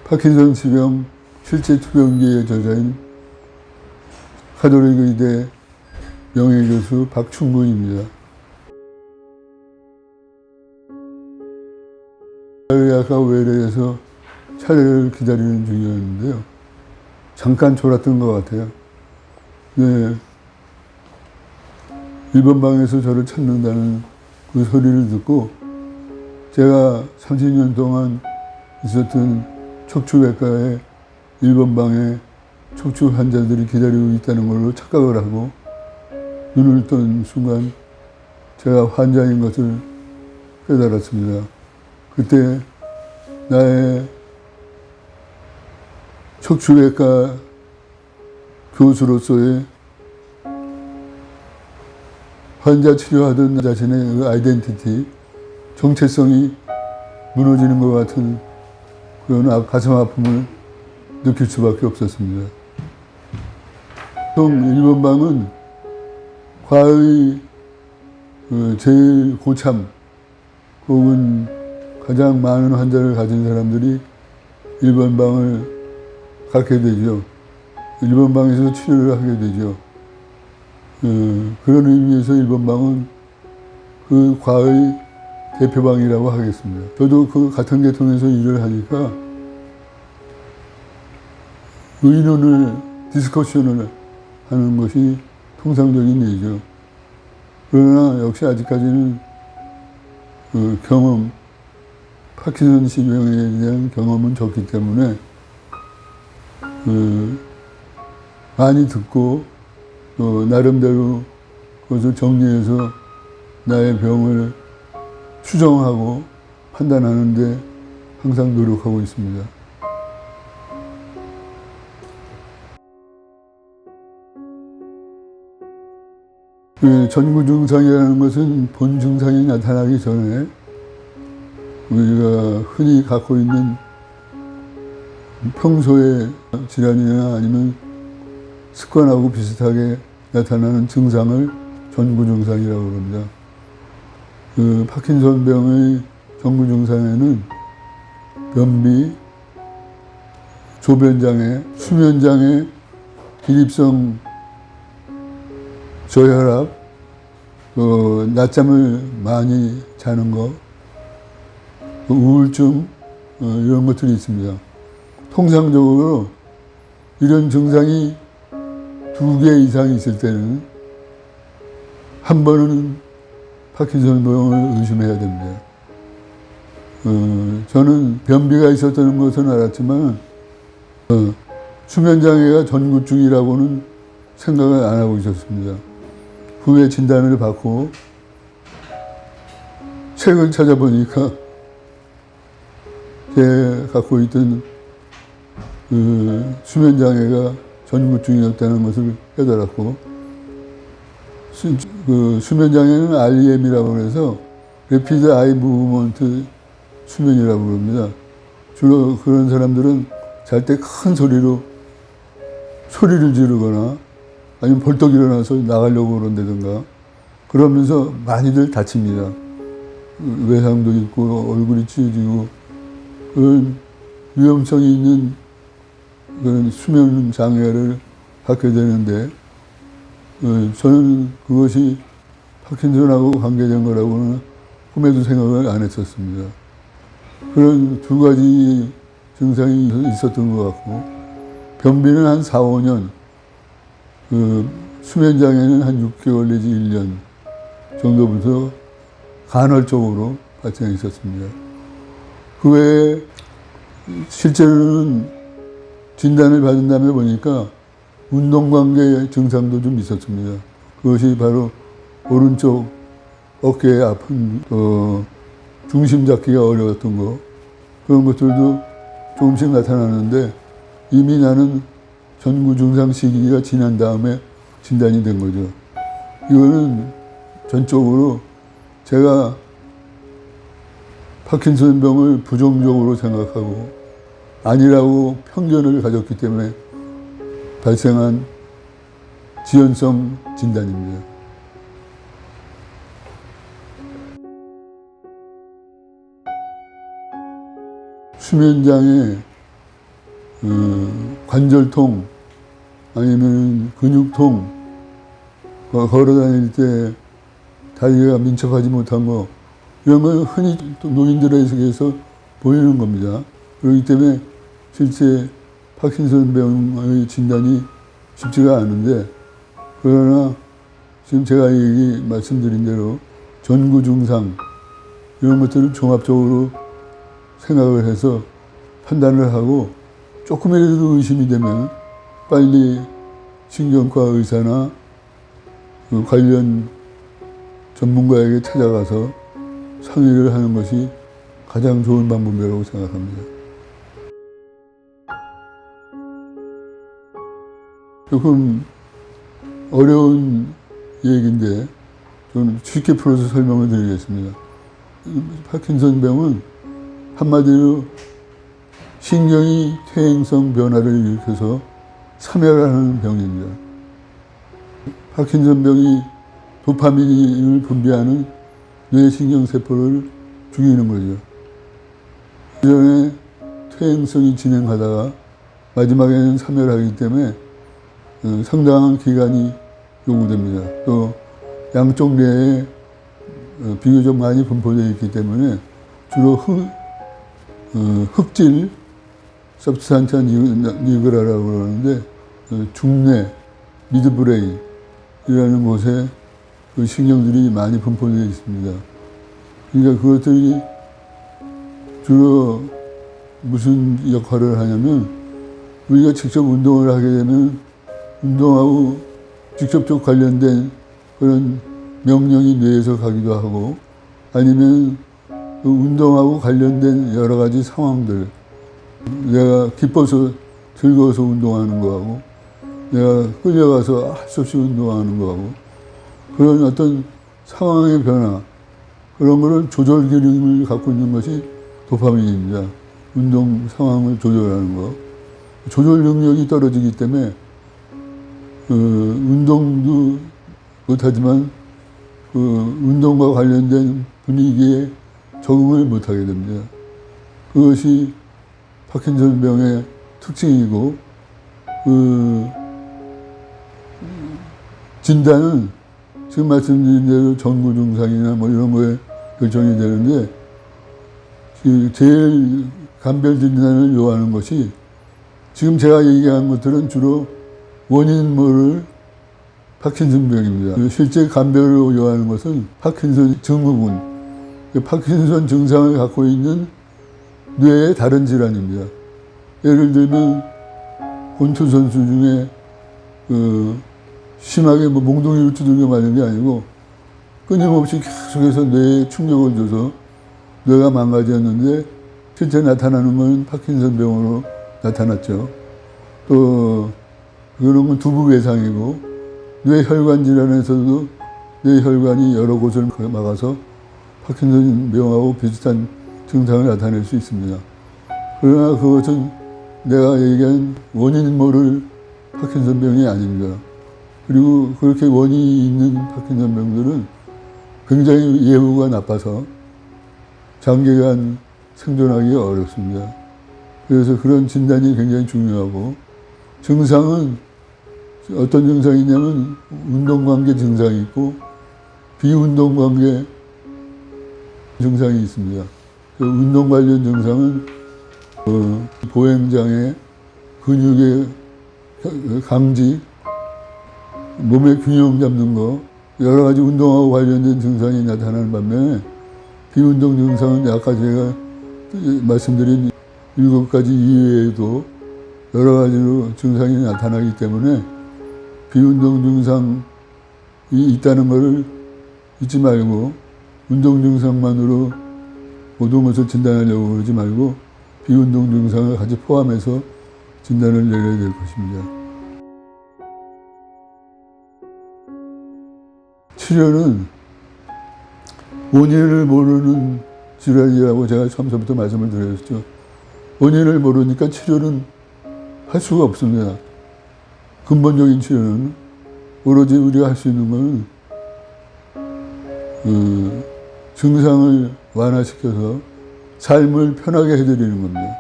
파킨슨 질병 실제 투병기의 저자인 가톨릭 의대 명예교수 박충근입니다. 사회학과 외래에서 차례를 기다리는 중이었는데요. 잠깐 졸았던 것 같아요. 네. 1번 방에서 저를 찾는다는 그 소리를 듣고 제가 30년 동안 있었던 척추외과의 1번 방에 척추 환자들이 기다리고 있다는 걸로 착각을 하고 눈을 뜬 순간 제가 환자인 것을 깨달았습니다. 그때 나의 척추외과 교수로서의 환자 치료하던 자신의 그 아이덴티티, 정체성이 무너지는 것 같은 그런 가슴 아픔을 느낄 수밖에 없었습니다. 보통 1번 방은 과의 제일 고참 혹은 가장 많은 환자를 가진 사람들이 1번 방을 갖게 되죠. 1번 방에서 치료를 하게 되죠. 그런 의미에서 1번 방은 그 과의 대표방이라고 하겠습니다. 저도 그 같은 계통에서 일을 하니까 의논을, 디스커션을 하는 것이 통상적인 예죠. 그러나 역시 아직까지는 그 경험, 파킨슨 질병에 대한 경험은 적기 때문에 많이 듣고 또 나름대로 그것을 정리해서 나의 병을 추정하고 판단하는 데 항상 노력하고 있습니다. 전구 증상이라는 것은 본 증상이 나타나기 전에 우리가 흔히 갖고 있는 평소의 질환이나 아니면 습관하고 비슷하게 나타나는 증상을 전구 증상이라고 합니다. 파킨슨병의 전구 증상에는 변비, 조변장애, 수면장애, 기립성 저혈압, 낮잠을 많이 자는 것, 우울증 이런 것들이 있습니다. 통상적으로 이런 증상이 2개 이상 있을 때는 한 번은 파킨슨병을 의심해야 됩니다. 저는 변비가 있었다는 것은 알았지만 수면장애가 전구증이라고는 생각을 안 하고 있었습니다. 후에 진단을 받고 책을 찾아보니까 제가 갖고 있던 수면장애가 전구증이었다는 것을 깨달았고, 수면장애는 REM이라고 해서 Rapid Eye Movement 수면이라고 합니다. 주로 그런 사람들은 잘 때 큰 소리로 소리를 지르거나 아니면 벌떡 일어나서 나가려고 그런다든가 그러면서 많이들 다칩니다. 외상도 있고 얼굴이 찢어지고 그런 위험성이 있는 그런 수면 장애를 갖게 되는데 저는 그것이 파킨슨하고 관계된 거라고는 꿈에도 생각을 안 했었습니다. 그런 2가지 증상이 있었던 것 같고 변비는 한 4, 5년 수면장애는 한 6개월 내지 1년 정도부터 간헐적으로 발생했었습니다. 그 외에 실제로는 진단을 받은 다음에 보니까 운동관계 증상도 좀 있었습니다. 그것이 바로 오른쪽 어깨에 아픈 중심 잡기가 어려웠던 거 그런 것들도 조금씩 나타나는데 이미 나는 전구 증상 시기가 지난 다음에 진단이 된 거죠. 이거는 전적으로 제가 파킨슨병을 부정적으로 생각하고 아니라고 편견을 가졌기 때문에 발생한 지연성 진단입니다. 수면장애, 관절통, 아니면 근육통, 걸어 다닐 때 다리가 민첩하지 못한 거, 이런 건 흔히 노인들에게서 보이는 겁니다. 그렇기 때문에 실제 파킨슨 병의 진단이 쉽지가 않은데, 그러나 지금 제가 말씀드린 대로 전구 증상, 이런 것들을 종합적으로 생각을 해서 판단을 하고 조금이라도 의심이 되면 빨리 신경과 의사나 관련 전문가에게 찾아가서 상의를 하는 것이 가장 좋은 방법이라고 생각합니다. 조금 어려운 얘기인데 저는 쉽게 풀어서 설명을 드리겠습니다. 파킨슨 병은 한마디로 신경이 퇴행성 변화를 일으켜서 사멸하는 병입니다. 파킨슨 병이 도파민을 분비하는 뇌신경세포를 죽이는 거죠. 이전에 퇴행성이 진행하다가 마지막에는 사멸하기 때문에 상당한 기간이 요구됩니다. 또 양쪽 뇌에 비교적 많이 분포되어 있기 때문에 주로 흑질, 서브스탄티아 니그라라고 그러는데 중뇌, 미드브레인이라는 곳에 그 신경들이 많이 분포되어 있습니다. 그러니까 그것들이 주로 무슨 역할을 하냐면 우리가 직접 운동을 하게 되면 운동하고 직접적 관련된 그런 명령이 뇌에서 가기도 하고 아니면 그 운동하고 관련된 여러 가지 상황들, 내가 기뻐서 즐거워서 운동하는 거하고 내가 끌려가서 할 수 없이 운동하는 거하고 그런 어떤 상황의 변화, 그런 거를 조절 기능을 갖고 있는 것이 도파민입니다. 운동 상황을 조절하는 거. 조절 능력이 떨어지기 때문에 운동도 못하지만 운동과 관련된 분위기에 적응을 못하게 됩니다. 그것이 파킨슨 병의 특징이고 진단은 지금 말씀드린 대로 전구 증상이나 뭐 이런 거에 결정이 되는데 제일 감별 진단을 요하는 것이 지금 제가 얘기한 것들은 주로 원인 모를 파킨슨 병입니다. 실제 감별을 요하는 것은 파킨슨 증후군, 파킨슨 증상을 갖고 있는 뇌의 다른 질환입니다. 예를 들면 권투 선수 중에 심하게 몽둥이로 두들겨 맞은 게 아니고 끊임없이 계속해서 뇌에 충격을 줘서 뇌가 망가졌는데 실제 나타나는 건 파킨슨 병으로 나타났죠. 또 그런 건 두부외상이고 뇌혈관 질환에서도 뇌혈관이 여러 곳을 막아서 파킨슨 병하고 비슷한 증상을 나타낼 수 있습니다. 그러나 그것은 내가 얘기한 원인 모를 파킨슨 병이 아닙니다. 그리고 그렇게 원인이 있는 파킨슨 병들은 굉장히 예후가 나빠서 장기간 생존하기가 어렵습니다. 그래서 그런 진단이 굉장히 중요하고 증상은 어떤 증상이 있냐면 운동관계 증상이 있고 비운동관계 증상이 있습니다. 그 운동 관련 증상은 보행장애, 근육의 강직, 몸의 균형 잡는 거, 여러 가지 운동하고 관련된 증상이 나타나는 반면에 비운동 증상은 아까 제가 말씀드린 7가지 이외에도 여러 가지로 증상이 나타나기 때문에 비운동 증상이 있다는 것을 잊지 말고 운동 증상만으로 모든 것을 진단하려고 그러지 말고 비운동 증상을 같이 포함해서 진단을 내려야 될 것입니다. 치료는 원인을 모르는 질환이라고 제가 처음부터 말씀을 드렸죠. 원인을 모르니까 치료는 할 수가 없습니다. 근본적인 치료는 오로지 우리가 할 수 있는 것은 증상을 완화시켜서 삶을 편하게 해드리는 겁니다.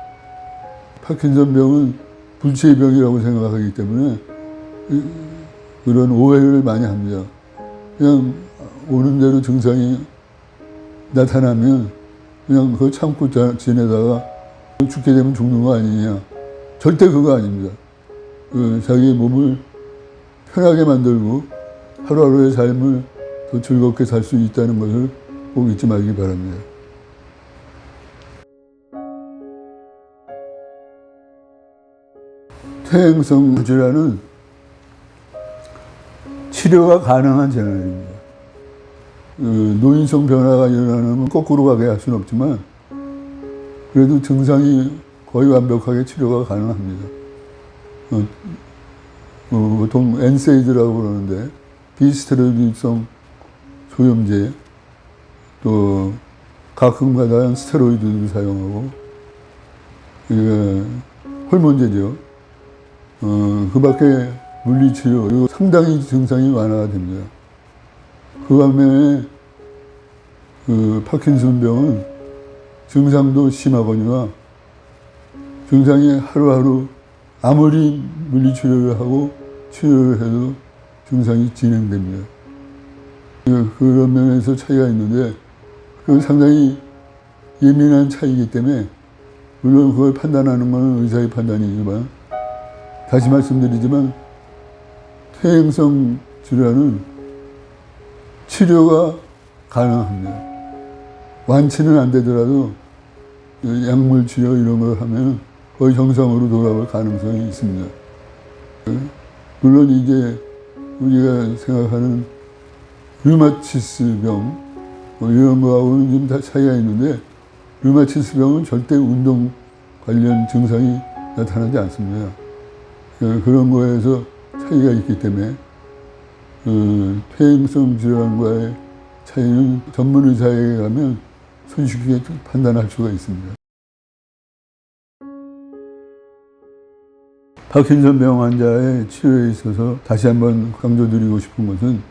파킨슨 병은 불치의 병이라고 생각하기 때문에 그런 오해를 많이 합니다. 그냥 오는 대로 증상이 나타나면 그냥 그거 참고 지내다가 죽게 되면 죽는 거 아니냐. 절대 그거 아닙니다. 자기 몸을 편하게 만들고 하루하루의 삶을 더 즐겁게 살 수 있다는 것을 꼭 잊지 말기 바랍니다. 퇴행성 질환은 치료가 가능한 질환입니다. 노인성 변화가 일어나면 거꾸로 가게 할 수는 없지만 그래도 증상이 거의 완벽하게 치료가 가능합니다. 보통 엔세이드라고 그러는데 비스테로이드성 소염제 또 가끔가다 스테로이드도 사용하고 호르몬제죠. 그 밖에 물리치료 이거 상당히 증상이 완화가 됩니다. 그 반면에 파킨슨 병은 증상도 심하거니와 증상이 하루하루 아무리 물리치료를 하고 치료를 해도 증상이 진행됩니다. 그런 면에서 차이가 있는데 그건 상당히 예민한 차이이기 때문에 물론 그걸 판단하는 건 의사의 판단이지만 다시 말씀드리지만 퇴행성 질환은 치료가 가능합니다. 완치는 안 되더라도 약물 치료 이런 걸 하면 거의 정상으로 돌아올 가능성이 있습니다. 물론 이제 우리가 생각하는 류마티스병 이런 거하고는 좀 차이가 있는데 류마티스병은 절대 운동 관련 증상이 나타나지 않습니다. 그런 거에서 차이가 있기 때문에 퇴행성 질환과의 차이는 전문 의사에게 가면 손쉽게 판단할 수가 있습니다. 파킨슨 병 환자의 치료에 있어서 다시 한번 강조드리고 싶은 것은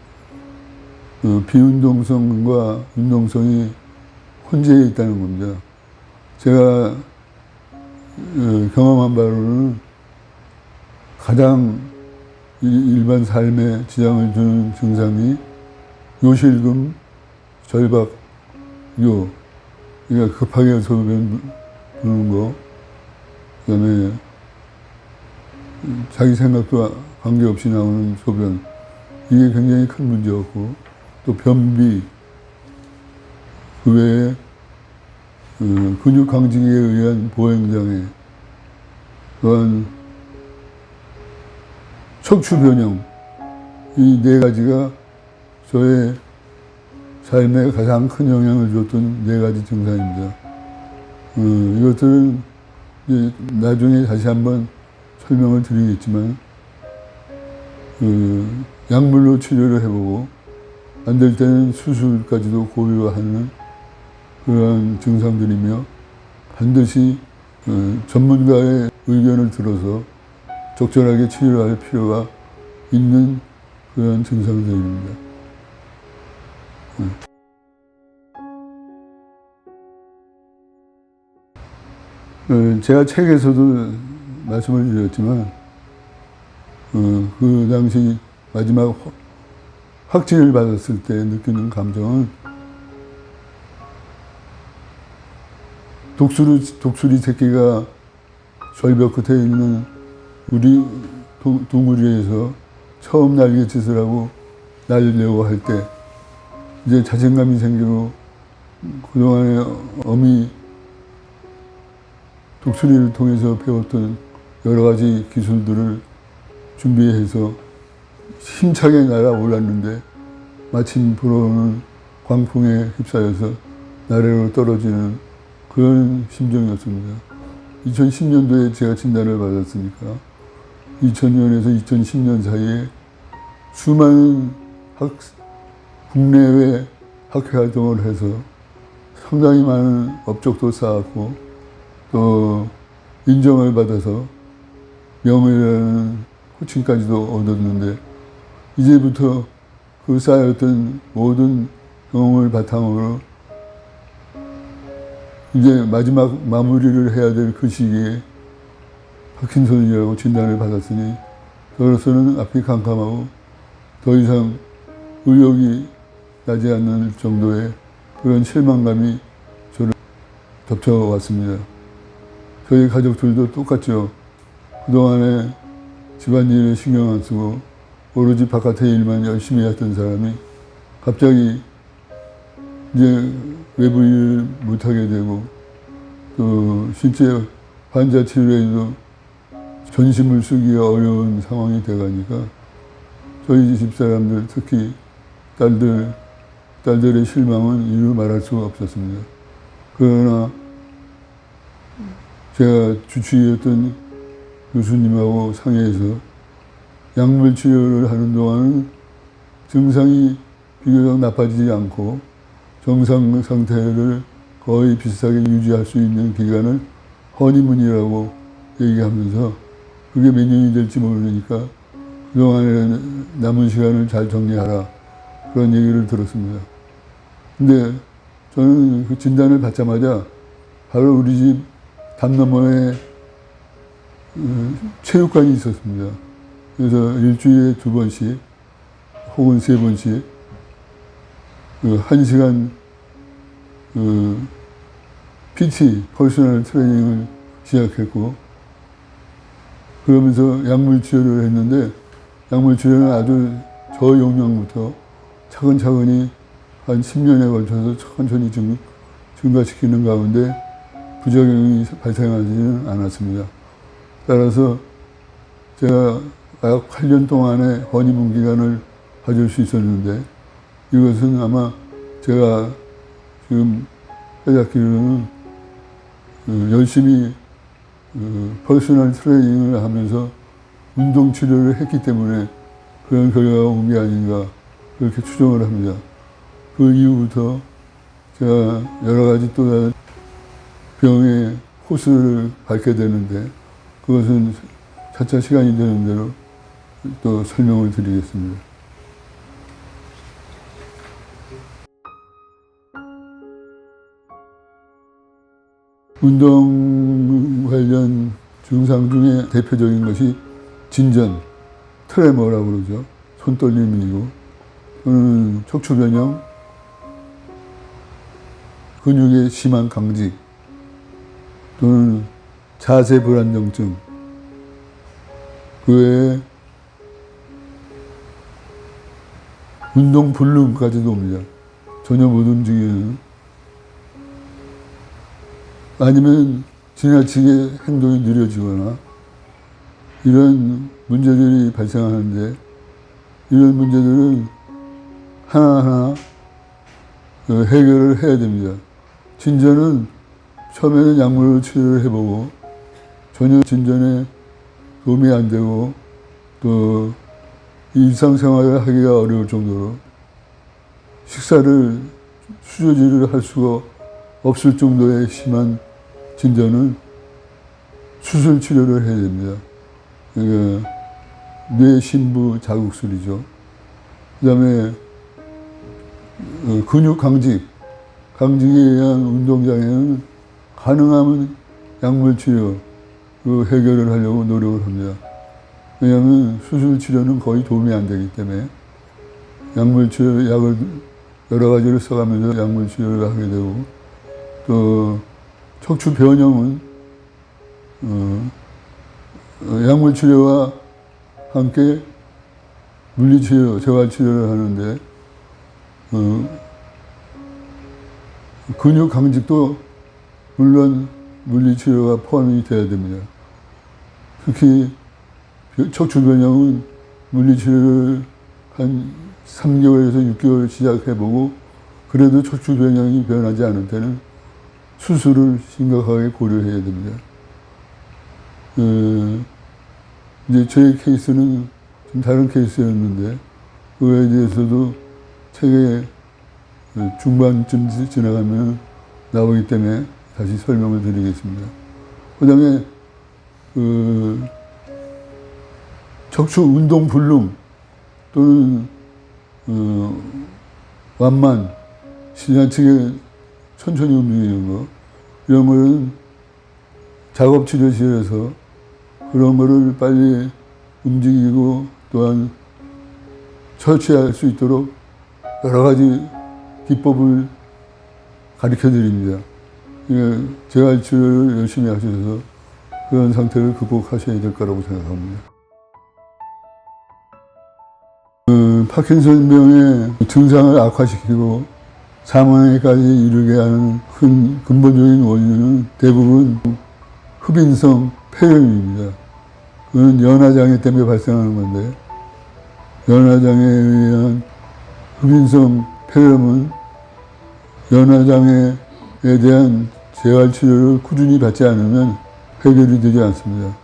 비운동성과 운동성이 혼재해 있다는 겁니다. 제가 경험한 바로는 가장 일반 삶에 지장을 주는 증상이 요실금, 절박, 그러니까 급하게 소변 부는 거, 그다음에 자기 생각과 관계없이 나오는 소변, 이게 굉장히 큰 문제였고, 또 변비, 그 외에 근육 강직에 의한 보행장애, 또한 척추 변형, 이 네 가지가 저의 삶에 가장 큰 영향을 줬던 네 가지 증상입니다. 이것들은 이제 나중에 다시 한번 설명을 드리겠지만, 약물로 치료를 해보고, 안 될 때는 수술까지도 고려하는 그러한 증상들이며, 반드시 전문가의 의견을 들어서 적절하게 치료할 필요가 있는 그런 증상들입니다. 제가 책에서도 말씀을 드렸지만 그 당시 마지막 확진을 받았을 때 느끼는 감정은 독수리 새끼가 절벽 끝에 있는 우리 둥우리에서 처음 날갯짓을 하고 날려고 할 때 이제 자신감이 생기고 그동안에 어미 독수리를 통해서 배웠던 여러 가지 기술들을 준비해서 힘차게 날아올랐는데 마침 불어오는 광풍에 휩싸여서 나래로 떨어지는 그런 심정이었습니다. 2010년도에 제가 진단을 받았으니까 2000년에서 2010년 사이에 수많은 국내외 학회 활동을 해서 상당히 많은 업적도 쌓았고 또 인정을 받아서 명예라는 호칭까지도 얻었는데 이제부터 그 쌓였던 모든 경험을 바탕으로 이제 마지막 마무리를 해야 될 그 시기에 파킨슨이라고 진단을 받았으니 저로서는 앞이 캄캄하고 더 이상 의욕이 나지 않는 정도의 그런 실망감이 저를 덮쳐왔습니다. 저희 가족들도 똑같죠. 그동안에 집안일에 신경 안 쓰고 오로지 바깥의 일만 열심히 했던 사람이 갑자기 이제 외부 일을 못하게 되고 또 실제 환자 치료에도 전심을 쓰기가 어려운 상황이 돼가니까 저희 집사람들 특히 딸들의 실망은 이루 말할 수가 없었습니다. 그러나 제가 주치의였던 교수님하고 상의해서 약물 치료를 하는 동안은 증상이 비교적 나빠지지 않고 정상 상태를 거의 비슷하게 유지할 수 있는 기간을 허니문이라고 얘기하면서 그게 몇 년이 될지 모르니까 그동안에 남은 시간을 잘 정리하라 그런 얘기를 들었습니다. 근데 저는 그 진단을 받자마자 바로 우리 집 담 너머에 체육관이 있었습니다. 그래서 일주일에 2번씩 혹은 3번씩 1시간 PT, 퍼스널 트레이닝을 시작했고 그러면서 약물 치료를 했는데 약물 치료는 아주 저용량부터 차근차근히 한 10년에 걸쳐서 천천히 증가시키는 가운데 부작용이 발생하지는 않았습니다. 따라서 제가 약 8년 동안의 허니문 기간을 가질 수 있었는데 이것은 아마 제가 지금 빼잡기로는 열심히 퍼스널 트레이닝을 하면서 운동 치료를 했기 때문에 그런 결과가 온 게 아닌가 그렇게 추정을 합니다. 그 이후부터 제가 여러 가지 또 다른 병의 코스를 밟게 되는데 그것은 차차 시간이 되는 대로 또 설명을 드리겠습니다. 운동 관련 증상 중에 대표적인 것이 진전, 트레머라고 그러죠. 손떨림이고 또는 척추변형, 근육의 심한 강직 또는 자세 불안정증 그 외에 운동 불능까지도 옵니다. 전혀 못 움직이는 아니면 지나치게 행동이 느려지거나 이런 문제들이 발생하는데 이런 문제들은 하나하나 해결을 해야 됩니다. 진전은 처음에는 약물로 치료를 해보고 전혀 진전에 도움이 안 되고 또 일상생활을 하기가 어려울 정도로 식사를 수저질을 할 수가 없을 정도의 심한 진전은 수술 치료를 해야 됩니다. 뇌신부 자극술이죠. 그 다음에 근육 강직에 의한 운동장애는 가능하면 약물 치료 해결을 하려고 노력을 합니다. 왜냐하면 수술 치료는 거의 도움이 안 되기 때문에 약물 치료, 약을 여러 가지를 써가면서 약물 치료를 하게 되고 또 척추 변형은 약물 치료와 함께 물리치료, 재활치료를 하는데 근육 강직도 물론 물리치료가 포함이 돼야 됩니다. 특히 척추 변형은 물리치료를 한 3개월에서 6개월 시작해보고 그래도 척추 변형이 변하지 않을 때는 수술을 심각하게 고려해야 됩니다. 이제 저희 케이스는 좀 다른 케이스였는데 그거에 대해서도 책의 중반쯤 지나가면 나오기 때문에 다시 설명을 드리겠습니다. 그 다음에 척추 운동 불능 또는 완만, 지나치게 천천히 움직이는 거 이런 거는 작업치료실에서 그런 거를 빨리 움직이고 또한 처치할 수 있도록 여러 가지 기법을 가르쳐 드립니다. 재활치료를 열심히 하셔서 그런 상태를 극복하셔야 될 거라고 생각합니다. 파킨슨병의 증상을 악화시키고 사망에까지 이르게 하는 큰 근본적인 원인은 대부분 흡인성 폐렴입니다. 그건 연화장애 때문에 발생하는 건데, 연화장애에 의한 흡인성 폐렴은 연화장애에 대한 재활치료를 꾸준히 받지 않으면 해결이 되지 않습니다.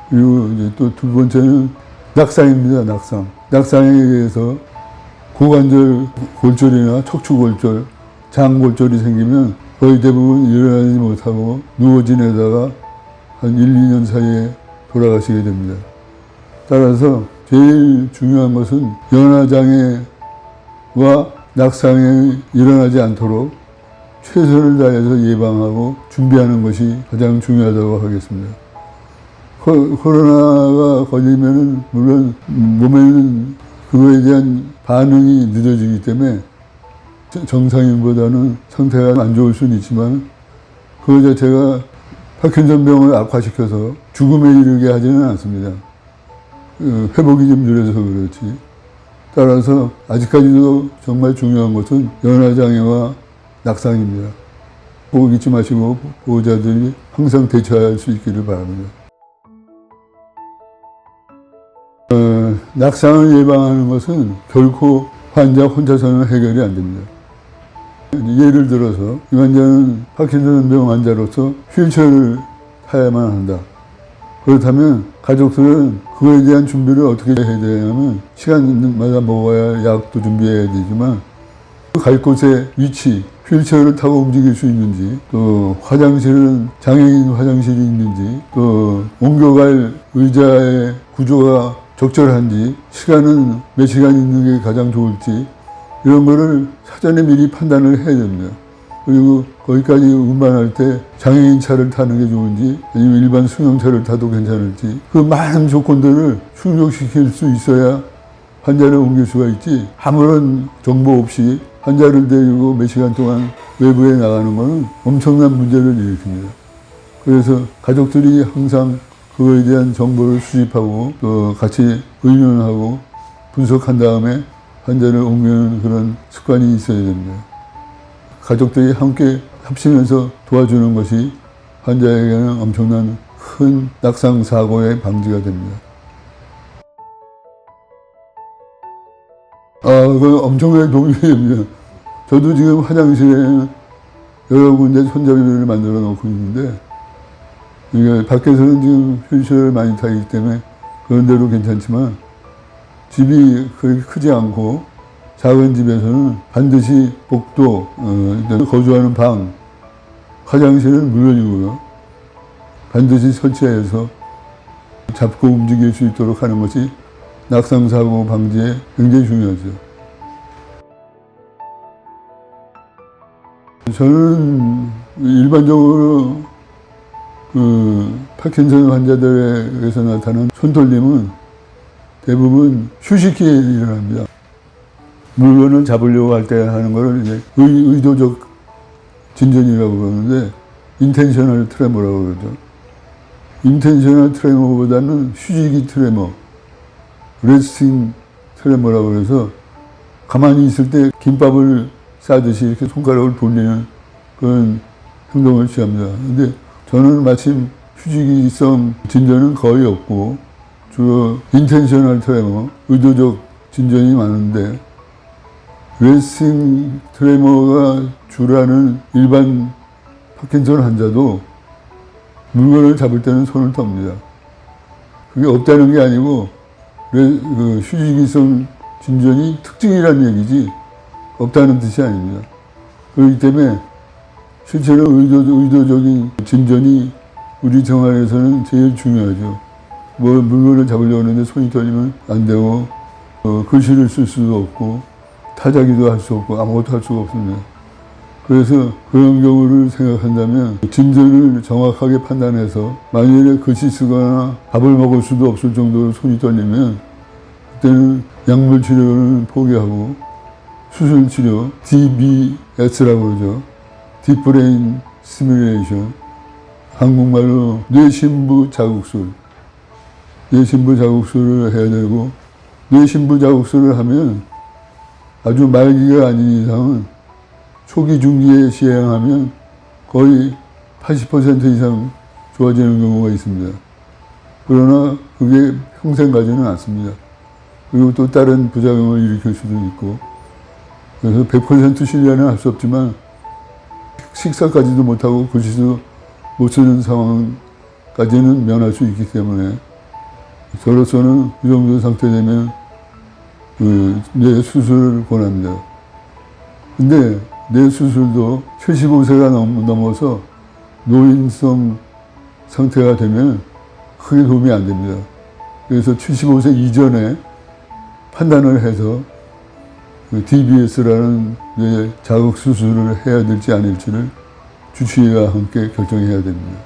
그리고 이제 또 두 번째는 낙상입니다. 낙상. 낙상에 의해서 고관절 골절이나 척추골절, 장골절이 생기면 거의 대부분 일어나지 못하고 누워 지내다가 한 1, 2년 사이에 돌아가시게 됩니다. 따라서 제일 중요한 것은 연화장애와 낙상이 일어나지 않도록 최선을 다해서 예방하고 준비하는 것이 가장 중요하다고 하겠습니다. 코로나가 걸리면은 물론 몸에는 그거에 대한 반응이 늦어지기 때문에 정상인보다는 상태가 안 좋을 수는 있지만 그거 자체가 파킨슨병을 악화시켜서 죽음에 이르게 하지는 않습니다. 회복이 좀 느려서 그렇지. 따라서 아직까지도 정말 중요한 것은 연화장애와 낙상입니다. 꼭 잊지 마시고 보호자들이 항상 대처할 수 있기를 바랍니다. 낙상을 예방하는 것은 결코 환자 혼자서는 해결이 안 됩니다. 예를 들어서 이 환자는 파킨슨병 환자로서 휠체어를 타야만 한다. 그렇다면 가족들은 그거에 대한 준비를 어떻게 해야 되냐면 시간마다 먹어야 약도 준비해야 되지만 갈 곳의 위치, 휠체어를 타고 움직일 수 있는지, 또 화장실은 장애인 화장실이 있는지, 또 옮겨갈 의자의 구조가 적절한지, 시간은 몇 시간 있는 게 가장 좋을지 이런 거를 사전에 미리 판단을 해야 됩니다. 그리고 거기까지 운반할 때 장애인 차를 타는 게 좋은지 아니면 일반 승용차를 타도 괜찮을지 그 많은 조건들을 충족시킬 수 있어야 환자를 옮길 수가 있지 아무런 정보 없이 환자를 데리고 몇 시간 동안 외부에 나가는 것은 엄청난 문제를 일으킵니다. 그래서 가족들이 항상 그거에 대한 정보를 수집하고 또 같이 의논하고 분석한 다음에 환자를 옮기는 그런 습관이 있어야 됩니다. 가족들이 함께 합치면서 도와주는 것이 환자에게는 엄청난 큰 낙상 사고의 방지가 됩니다. 그건 엄청나게 도움이 됩니다. 저도 지금 화장실에 여러 군데 손잡이를 만들어 놓고 있는데 이게 밖에서는 지금 휠체어를 많이 타기 때문에 그런 데로 괜찮지만 집이 그렇게 크지 않고 작은 집에서는 반드시 복도, 거주하는 방, 화장실은 물론이고요. 반드시 설치해서 잡고 움직일 수 있도록 하는 것이 낙상사고 방지에 굉장히 중요하죠. 저는 일반적으로 파킨슨 환자들에게서 나타나는 손떨림은 대부분 휴식기에 일어납니다. 물건을 잡으려고 할 때 하는 것을 이제 의도적 진전이라고 그러는데 인텐셔널 트레모라고 그러죠. 인텐셔널 트레모보다는 휴식이 트레모, 레스팅 트레모라고 그래서 가만히 있을 때 김밥을 싸듯이 이렇게 손가락을 돌리는 그런 행동을 취합니다. 근데 저는 마침 휴식성 진전은 거의 없고 주로 인텐셔널 트레모, 의도적 진전이 많은데 레스팅 트레모가 주라는 일반 파킨슨 환자도 물건을 잡을 때는 손을 떱니다. 그게 없다는 게 아니고 휴식성 진전이 특징이라는 얘기지 없다는 뜻이 아닙니다. 그렇기 때문에 실제로 의도적인 진전이 우리 생활에서는 제일 중요하죠. 물건을 잡으려고 하는데 손이 떨리면 안 되고 글씨를 쓸 수도 없고 타자기도 할 수 없고 아무것도 할 수가 없습니다. 그래서 그런 경우를 생각한다면 진전을 정확하게 판단해서 만일에 글씨 쓰거나 밥을 먹을 수도 없을 정도로 손이 떨리면 그때는 약물 치료는 포기하고 수술 치료, DBS라고 그러죠. 딥브레인 스티뮬레이션, 한국말로 뇌신부 자극술. 뇌신부 자극술을 해야 되고, 뇌신부 자극술을 하면 아주 말기가 아닌 이상은 초기 중기에 시행하면 거의 80% 이상 좋아지는 경우가 있습니다. 그러나 그게 평생 가지는 않습니다. 그리고 또 다른 부작용을 일으킬 수도 있고, 그래서 100% 신뢰는 할 수 없지만 식사까지도 못하고 글씨도 못 쓰는 상황까지는 면할 수 있기 때문에 저로서는 이 정도 상태 되면 뇌 수술을 권합니다. 근데 뇌 수술도 75세가 넘어서 노인성 상태가 되면 크게 도움이 안 됩니다. 그래서 75세 이전에 판단을 해서 DBS라는 뇌 자극 수술을 해야 될지 아닐지를 주치의와 함께 결정해야 됩니다.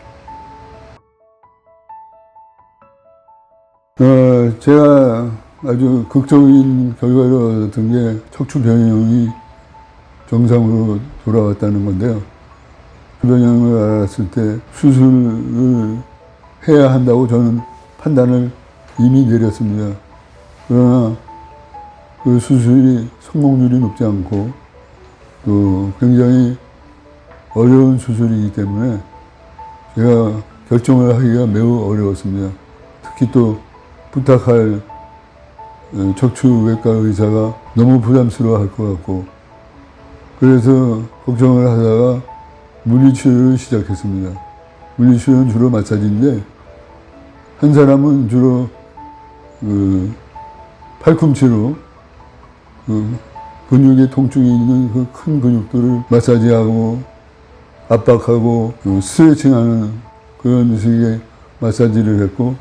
제가 아주 극적인 결과를 얻었던 게 척추 변형이 정상으로 돌아왔다는 건데요. 변형을 알았을 때 수술을 해야 한다고 저는 판단을 이미 내렸습니다. 그러나 그 수술이 성공률이 높지 않고 또 굉장히 어려운 수술이기 때문에 제가 결정을 하기가 매우 어려웠습니다. 특히 또 부탁할 척추외과 의사가 너무 부담스러워 할 것 같고, 그래서 걱정을 하다가 물리치료를 시작했습니다. 물리치료는 주로 마사지인데, 한 사람은 주로 팔꿈치로 근육에 통증이 있는 그 큰 근육들을 마사지하고 압박하고 스트레칭하는 그런 식의 마사지를 했고,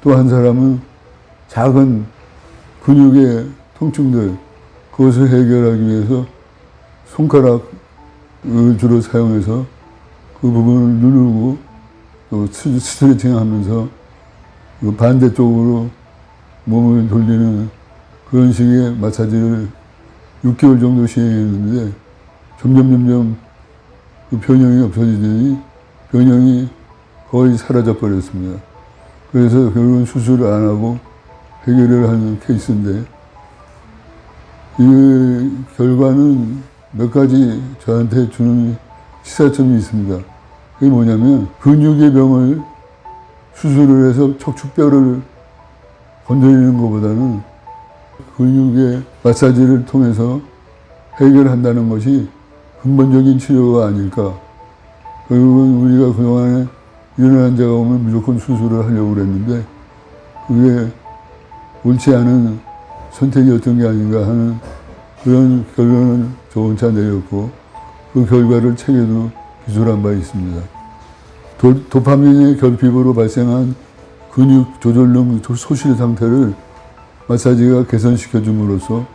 또 한 사람은 작은 근육의 통증들, 그것을 해결하기 위해서 손가락을 주로 사용해서 그 부분을 누르고 또 스트레칭 하면서 반대쪽으로 몸을 돌리는 그런 식의 마사지를 6개월 정도 시행했는데 점점 그 변형이 없어지더니 변형이 거의 사라져 버렸습니다. 그래서 결국은 수술을 안 하고 해결을 하는 케이스인데, 이 결과는 몇 가지 저한테 주는 시사점이 있습니다. 그게 뭐냐면 근육의 병을 수술을 해서 척추뼈를 건드리는 것보다는 근육의 마사지를 통해서 해결한다는 것이 근본적인 치료가 아닐까. 결국은 우리가 그동안에 이런 환자가 오면 무조건 수술을 하려고 그랬는데 그게 옳지 않은 선택이었던 게 아닌가 하는 그런 결론을 조금차 내렸고, 그 결과를 책에도 기술한 바 있습니다. 도파민의 결핍으로 발생한 근육 조절능 소실 상태를 마사지가 개선시켜 줌으로써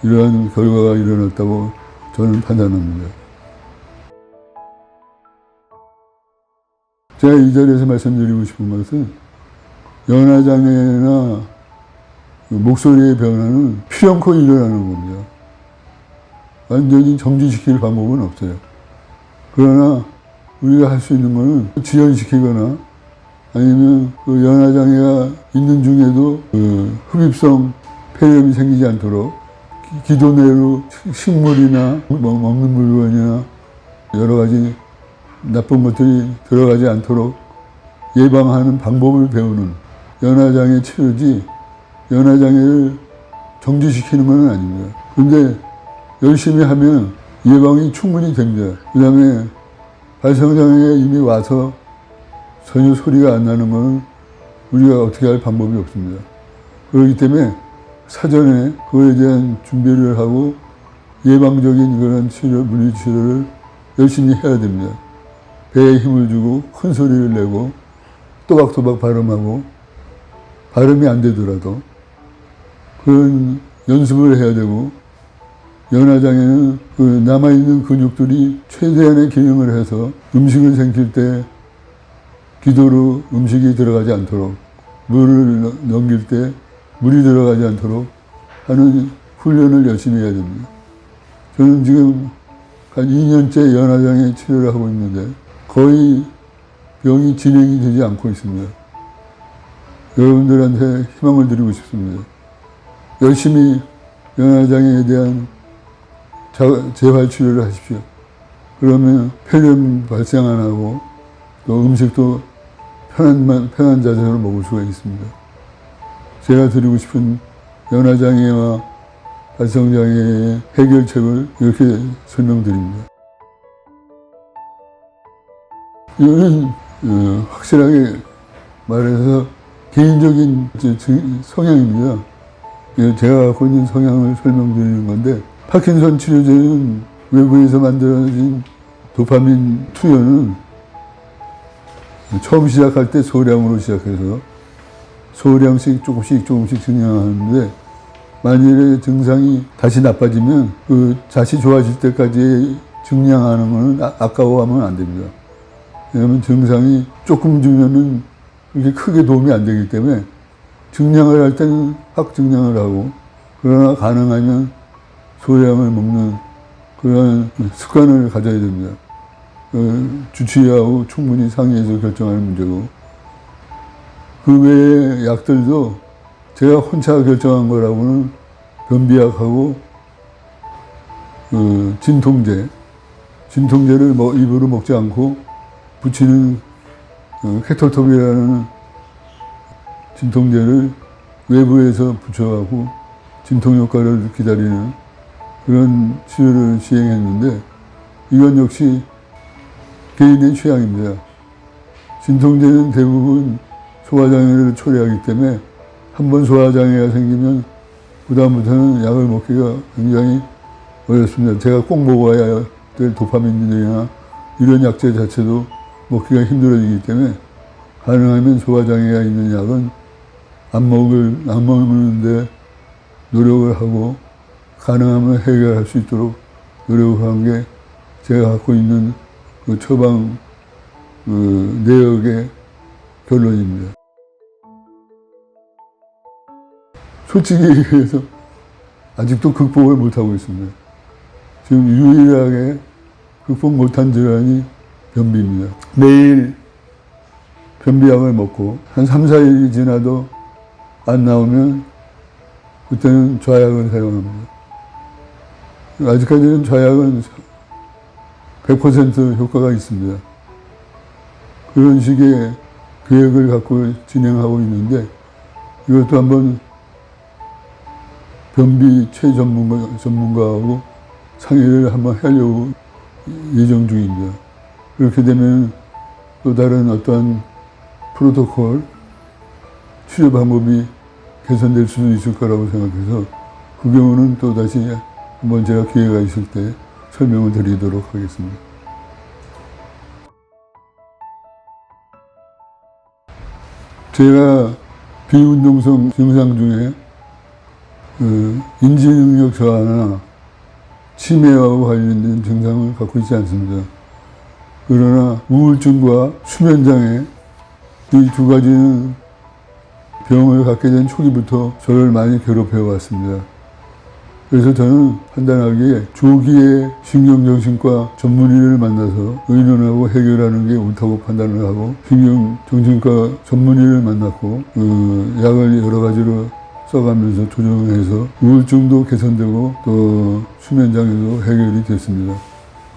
이러한 결과가 일어났다고 저는 판단합니다. 제가 이 자리에서 말씀드리고 싶은 것은 연화장애나 목소리의 변화는 필연코 일어나는 겁니다. 완전히 정지시킬 방법은 없어요. 그러나 우리가 할 수 있는 것은 지연시키거나 아니면 그 연화장애가 있는 중에도 흡입성 폐렴이 생기지 않도록 기도 내로 식물이나 먹는 물건이나 여러 가지 나쁜 것들이 들어가지 않도록 예방하는 방법을 배우는 연화장애 치료지, 연화장애를 정지시키는 건 아닙니다. 그런데 열심히 하면 예방이 충분히 됩니다. 그 다음에 발성장애가 이미 와서 전혀 소리가 안 나는 건 우리가 어떻게 할 방법이 없습니다. 그렇기 때문에 사전에 그거에 대한 준비를 하고 예방적인 그런 치료, 물리치료를 열심히 해야 됩니다. 배에 힘을 주고 큰 소리를 내고 또박또박 발음하고, 발음이 안 되더라도 그런 연습을 해야 되고, 연화장에는 그 남아있는 근육들이 최대한의 기능을 해서 음식을 삼킬 때 기도로 음식이 들어가지 않도록, 물을 넘길 때 물이 들어가지 않도록 하는 훈련을 열심히 해야 됩니다. 저는 지금 한 2년째 연화장애 치료를 하고 있는데 거의 병이 진행이 되지 않고 있습니다. 여러분들한테 희망을 드리고 싶습니다. 열심히 연화장애에 대한 재활 치료를 하십시오. 그러면 폐렴 발생 안 하고 또 음식도 편한 자세로 먹을 수가 있습니다. 제가 드리고 싶은 연화장애와 발성장애의 해결책을 이렇게 설명드립니다. 이거는 확실하게 말해서 개인적인 성향입니다. 제가 갖고 있는 성향을 설명드리는 건데, 파킨슨 치료제는 외부에서 만들어진 도파민 투여는 처음 시작할 때 소량으로 시작해서 소량씩 조금씩 증량하는데, 만일에 증상이 다시 나빠지면 그 다시 좋아질 때까지 증량하는 것은 아까워하면 안 됩니다. 왜냐하면 증상이 조금 주면은 그렇게 크게 도움이 안 되기 때문에 증량을 할 때는 확 증량을 하고, 그러나 가능하면 소량을 먹는 그런 습관을 가져야 됩니다. 주치의하고 충분히 상의해서 결정하는 문제고, 그 외의 약들도 제가 혼자 결정한 거라고는 변비약하고 진통제를 입으로 먹지 않고 붙이는 케토톱이라는 진통제를 외부에서 붙여갖고 진통 효과를 기다리는 그런 치료를 시행했는데, 이건 역시 개인의 취향입니다. 진통제는 대부분 소화장애를 초래하기 때문에 한번 소화장애가 생기면 그다음부터는 약을 먹기가 굉장히 어렵습니다. 제가 꼭 먹어야 될 도파민이나 이런 약제 자체도 먹기가 힘들어지기 때문에 가능하면 소화장애가 있는 약은 안 먹는데 노력을 하고, 가능하면 해결할 수 있도록 노력한 게 제가 갖고 있는 그 처방 내역의 결론입니다. 솔직히 얘기해서 아직도 극복을 못하고 있습니다. 지금 유일하게 극복 못한 질환이 변비입니다. 매일 변비약을 먹고 한 3, 4일이 지나도 안 나오면 그때는 좌약을 사용합니다. 아직까지는 좌약은 100% 효과가 있습니다. 그런 식의 계획을 갖고 진행하고 있는데, 이것도 한번 변비 전문가하고 상의를 한번 하려고 예정 중입니다. 그렇게 되면 또 다른 어떤 프로토콜, 치료 방법이 개선될 수도 있을 거라고 생각해서 그 경우는 또 다시 한번 제가 기회가 있을 때 설명을 드리도록 하겠습니다. 제가 비운동성 증상 중에 인지능력 저하나 치매와 관련된 증상을 갖고 있지 않습니다. 그러나 우울증과 수면장애, 이 두 가지는 병을 갖게 된 초기부터 저를 많이 괴롭혀 왔습니다. 그래서 저는 판단하기에 조기에 신경정신과 전문의를 만나서 의논하고 해결하는 게 옳다고 판단을 하고, 신경정신과 전문의를 만났고 약을 여러 가지로 써가면서 조정해서 우울증도 개선되고 또 수면장애도 해결이 됐습니다.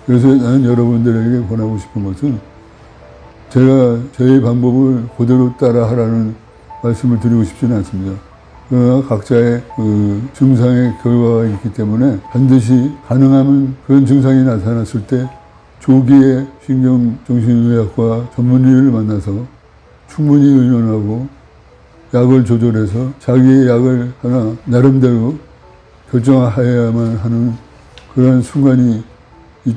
그래서 나는 여러분들에게 권하고 싶은 것은, 제가 저의 방법을 그대로 따라 하라는 말씀을 드리고 싶지는 않습니다. 그러나 각자의 증상의 결과가 있기 때문에 반드시 가능하면 그런 증상이 나타났을 때 조기에 신경정신의학과 전문의를 만나서 충분히 의논하고 약을 조절해서 자기의 약을 하나 나름대로 결정해야만 하는 그런 순간이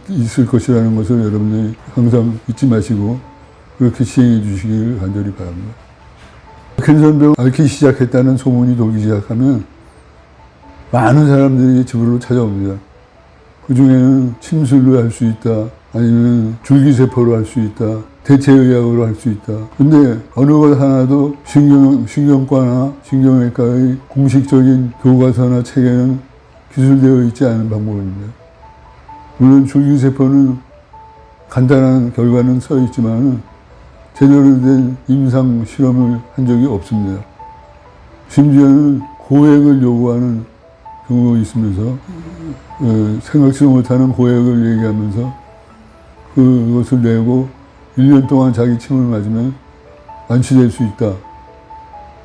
있을 것이라는 것을 여러분들이 항상 잊지 마시고 그렇게 시행해 주시기를 간절히 바랍니다. 파킨슨병 앓기 시작했다는 소문이 돌기 시작하면 많은 사람들이 집으로 찾아옵니다. 그 중에는 침술로 할 수 있다, 아니면 줄기세포로 할 수 있다, 대체의학으로 할 수 있다. 근데 어느 것 하나도 신경과나 신경외과의 공식적인 교과서나 책에는 기술되어 있지 않은 방법입니다. 물론 줄기세포는 간단한 결과는 써 있지만 제대로 된 임상 실험을 한 적이 없습니다. 심지어는 고액을 요구하는 경우가 있으면서 생각지도 못하는 고액을 얘기하면서 그것을 내고 1년 동안 자기 침을 맞으면 완치될 수 있다.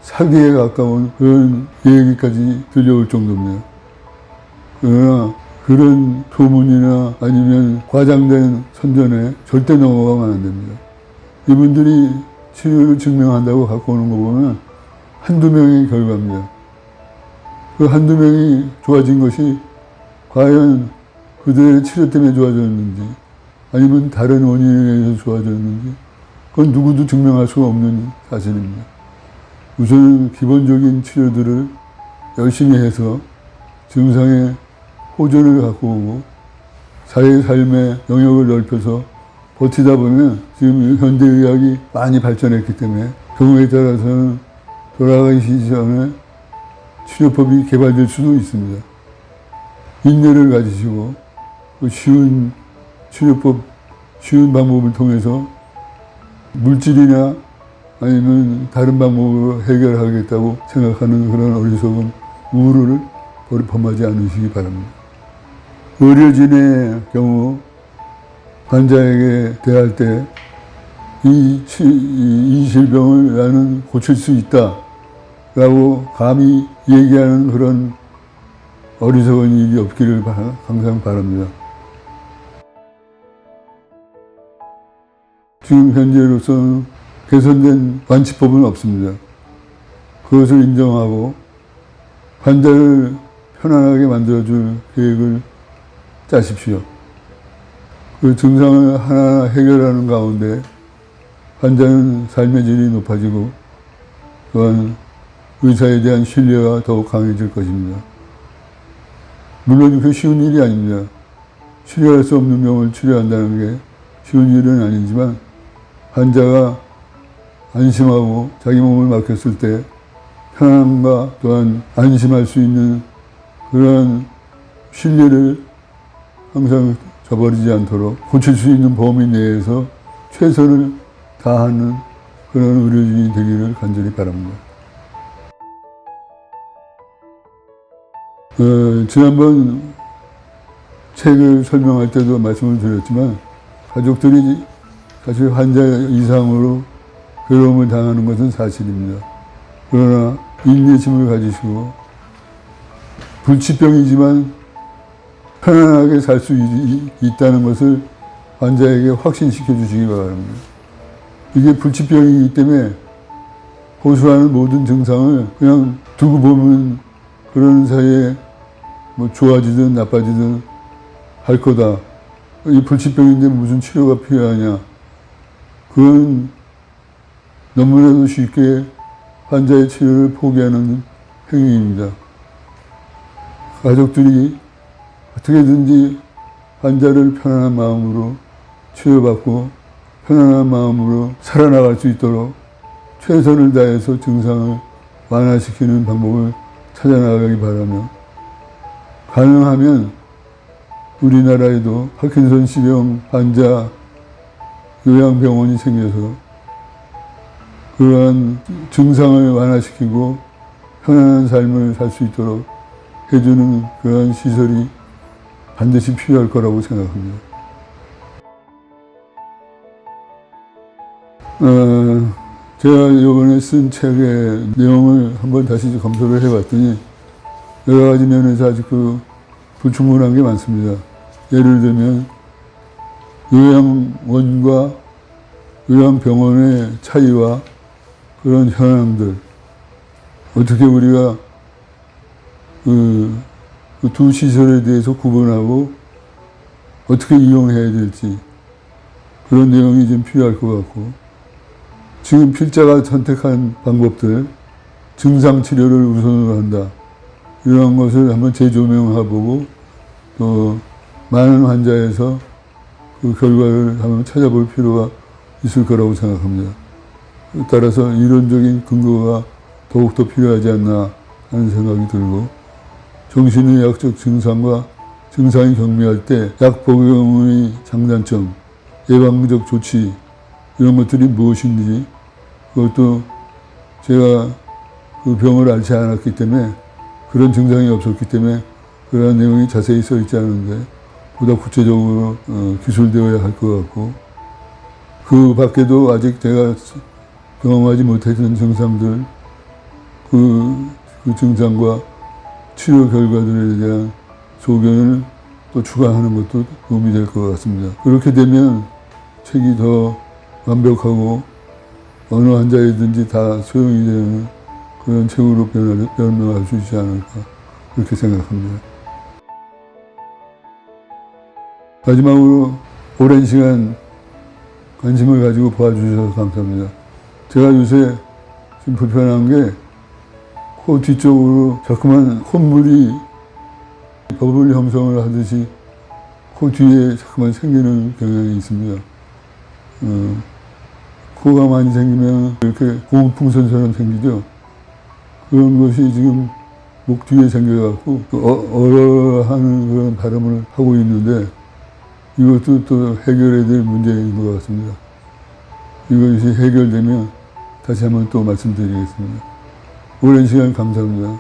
사기에 가까운 그런 얘기까지 들려올 정도입니다. 그러나 그런 소문이나 아니면 과장된 선전에 절대 넘어가면 안 됩니다. 이분들이 치료를 증명한다고 갖고 오는 거 보면 한두 명의 결과입니다. 그 한두 명이 좋아진 것이 과연 그들의 치료 때문에 좋아졌는지 아니면 다른 원인에 의해서 좋아졌는지 그건 누구도 증명할 수가 없는 사실입니다. 우선 기본적인 치료들을 열심히 해서 증상의 호전을 갖고 오고 자기 삶의 영역을 넓혀서 버티다 보면 지금 현대의학이 많이 발전했기 때문에 경우에 따라서는 돌아가기 전에 치료법이 개발될 수도 있습니다. 인내를 가지시고 쉬운 치료법, 쉬운 방법을 통해서 물질이나 아니면 다른 방법으로 해결하겠다고 생각하는 그런 어리석은 우울을 범하지 않으시기 바랍니다. 의료진의 경우 환자에게 대할 때 이 질병을 나는 고칠 수 있다 라고 감히 얘기하는 그런 어리석은 일이 없기를 항상 바랍니다. 지금 현재로서는 개선된 완치법은 없습니다. 그것을 인정하고 환자를 편안하게 만들어줄 계획을 짜십시오. 그 증상을 하나하나 해결하는 가운데 환자는 삶의 질이 높아지고 또한 의사에 대한 신뢰가 더욱 강해질 것입니다. 물론 그 쉬운 일이 아닙니다. 치료할 수 없는 병을 치료한다는 게 쉬운 일은 아니지만 환자가 안심하고 자기 몸을 맡겼을 때 편안함과 또한 안심할 수 있는 그러한 신뢰를 항상 저버리지 않도록 고칠 수 있는 범위 내에서 최선을 다하는 그런 의료진이 되기를 간절히 바랍니다. 지난번 책을 설명할 때도 말씀을 드렸지만 가족들이 사실 환자 이상으로 괴로움을 당하는 것은 사실입니다. 그러나 인내심을 가지시고 불치병이지만 편안하게 살 수 있다는 것을 환자에게 확신시켜 주시기 바랍니다. 이게 불치병이기 때문에 호소하는 모든 증상을 그냥 두고 보면 그러는 사이에 뭐 좋아지든 나빠지든 할 거다. 이 불치병인데 무슨 치료가 필요하냐. 그건 너무나도 쉽게 환자의 치료를 포기하는 행위입니다. 가족들이 어떻게든지 환자를 편안한 마음으로 치료받고 편안한 마음으로 살아나갈 수 있도록 최선을 다해서 증상을 완화시키는 방법을 찾아나가기 바라며 가능하면 우리나라에도 파킨슨씨병 환자 요양병원이 생겨서 그러한 증상을 완화시키고 편안한 삶을 살 수 있도록 해주는 그러한 시설이 반드시 필요할 거라고 생각합니다. 제가 이번에 쓴 책의 내용을 한번 다시 검토를 해봤더니 여러 가지 면에서 아주 불충분한 게 많습니다. 예를 들면 요양원과 요양병원의 차이와 그런 현황들, 어떻게 우리가 그 두 시설에 대해서 구분하고 어떻게 이용해야 될지 그런 내용이 좀 필요할 것 같고, 지금 필자가 선택한 방법들, 증상 치료를 우선으로 한다, 이러한 것을 한번 재조명해보고 또 많은 환자에서 그 결과를 한번 찾아볼 필요가 있을 거라고 생각합니다. 따라서 이론적인 근거가 더욱더 필요하지 않나 하는 생각이 들고, 정신의학적 증상과 증상이 경미할 때 약 복용의 장단점, 예방적 조치 이런 것들이 무엇인지, 그것도 제가 그 병을 앓지 않았기 때문에, 그런 증상이 없었기 때문에 그러한 내용이 자세히 써 있지 않은데 보다 구체적으로 기술되어야 할 것 같고, 그 밖에도 아직 제가 경험하지 못했던 증상들, 그 증상과 치료 결과들에 대한 소견을 또 추가하는 것도 도움이 될 것 같습니다. 그렇게 되면 책이 더 완벽하고 어느 환자이든지 다 소용이 되는 그런 책으로 변명할 수 있지 않을까, 그렇게 생각합니다. 마지막으로 오랜 시간 관심을 가지고 봐주셔서 감사합니다. 제가 요새 좀 불편한 게 코 뒤쪽으로 자꾸만 콧물이 버블 형성을 하듯이 코 뒤에 자꾸만 생기는 경향이 있습니다. 코가 많이 생기면 이렇게 고무풍선처럼 생기죠. 그런 것이 지금 목 뒤에 생겨갖고 하는 그런 발음을 하고 있는데, 이것도 또 해결해야 될 문제인 것 같습니다. 이것이 해결되면 다시 한번 또 말씀드리겠습니다. 오랜 시간 감사합니다.